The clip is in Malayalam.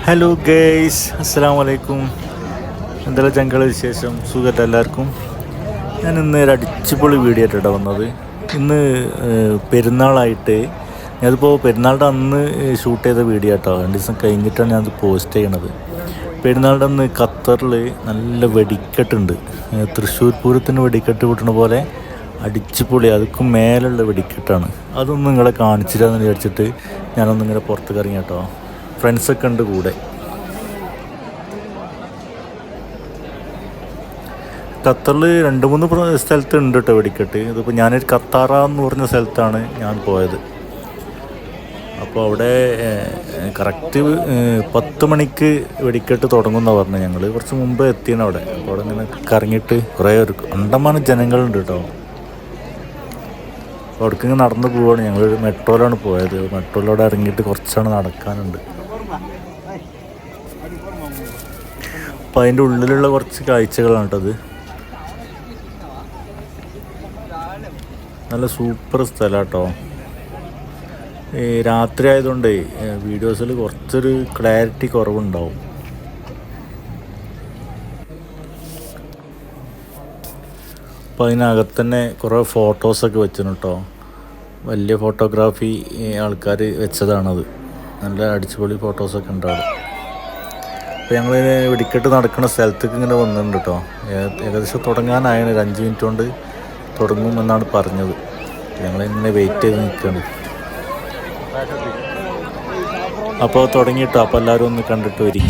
ഹലോ ഗേയ്സ്, അസ്സലാമു അലൈക്കും. എന്തെല്ലാം ചങ്കള വിശേഷം? സുഖമല്ല എല്ലാവർക്കും. ഞാൻ ഇന്ന് ഒരു അടിച്ചുപൊളി വീഡിയോ ആയിട്ടാണ് വന്നത്. ഇന്ന് പെരുന്നാളായിട്ട് ഞാനിപ്പോൾ പെരുന്നാളുടെ അന്ന് ഷൂട്ട് ചെയ്ത വീഡിയോ ആട്ടോ. 2 ദിവസം കഴിഞ്ഞിട്ടാണ് ഞാനത് പോസ്റ്റ് ചെയ്യണത്. പെരുന്നാളുടെ അന്ന് ഖത്തറിൽ നല്ല വെടിക്കെട്ടുണ്ട്. തൃശ്ശൂർ പൂരത്തിന് വെടിക്കെട്ട് കൂട്ടുന്ന പോലെ അടിച്ചുപൊളി, അതൊക്കെ മേലുള്ള വെടിക്കെട്ടാണ്. അതൊന്നും നിങ്ങളെ കാണിച്ചില്ലാന്ന് വിചാരിച്ചിട്ട് ഞാനൊന്നിങ്ങനെ പുറത്തേക്ക് ഇറങ്ങി കേട്ടോ. ഫ്രണ്ട്സൊക്കെ ഉണ്ട് കൂടെ. ഖത്തറിൽ 2-3 സ്ഥലത്ത് ഉണ്ട് കേട്ടോ വെടിക്കെട്ട്. ഇതിപ്പോൾ ഞാനൊരു ഖത്താറ എന്ന് പറഞ്ഞ സ്ഥലത്താണ് ഞാൻ പോയത്. അപ്പോൾ അവിടെ കറക്റ്റ് 10 മണിക്ക് വെടിക്കെട്ട് തുടങ്ങുമെന്നാണ് പറഞ്ഞത്. ഞങ്ങൾ കുറച്ച് മുമ്പ് എത്തിയാണ് അവിടെ. അപ്പോൾ അവിടെ ഇങ്ങനെ കറങ്ങിയിട്ട് കുറേ ഒരു കണ്ടമാനം ജനങ്ങളുണ്ട് കേട്ടോ. അപ്പോൾ അവിടേക്ക് ഇങ്ങനെ നടന്ന് പോവുകയാണ്. ഞങ്ങൾ മെട്രോയിലാണ് പോയത്. മെട്രോയിലൂടെ ഇറങ്ങിയിട്ട് കുറച്ചാണ് നടക്കാനുണ്ട്. അപ്പോൾ അതിൻ്റെ ഉള്ളിലുള്ള കുറച്ച് കാഴ്ചകളാണ് കേട്ടത്. നല്ല സൂപ്പർ സ്ഥലം കേട്ടോ. ഈ രാത്രി ആയതുകൊണ്ട് വീഡിയോസിൽ കുറച്ചൊരു ക്ലാരിറ്റി കുറവുണ്ടാവും. അപ്പോൾ അതിനകത്ത് തന്നെ കുറേ ഫോട്ടോസൊക്കെ വെച്ചിരുന്നു കേട്ടോ. വലിയ ഫോട്ടോഗ്രാഫി ആൾക്കാർ വെച്ചതാണത്. നല്ല അടിച്ചുപൊളി ഫോട്ടോസൊക്കെ ഉണ്ടാവും. അപ്പോൾ ഞങ്ങൾ വെടിക്കെട്ട് നടക്കുന്ന സ്ഥലത്തേക്ക് ഇങ്ങനെ വന്നിട്ടുണ്ട് കേട്ടോ. ഏകദേശം തുടങ്ങാനായാണ്. 5 മിനിറ്റ് കൊണ്ട് തുടങ്ങുമെന്നാണ് പറഞ്ഞത്. ഞങ്ങളിങ്ങനെ വെയിറ്റ് ചെയ്ത് നിൽക്കുകയാണ്. അപ്പോൾ തുടങ്ങിയിട്ടോ. അപ്പോൾ എല്ലാവരും ഒന്ന് കണ്ടിട്ട് വരും.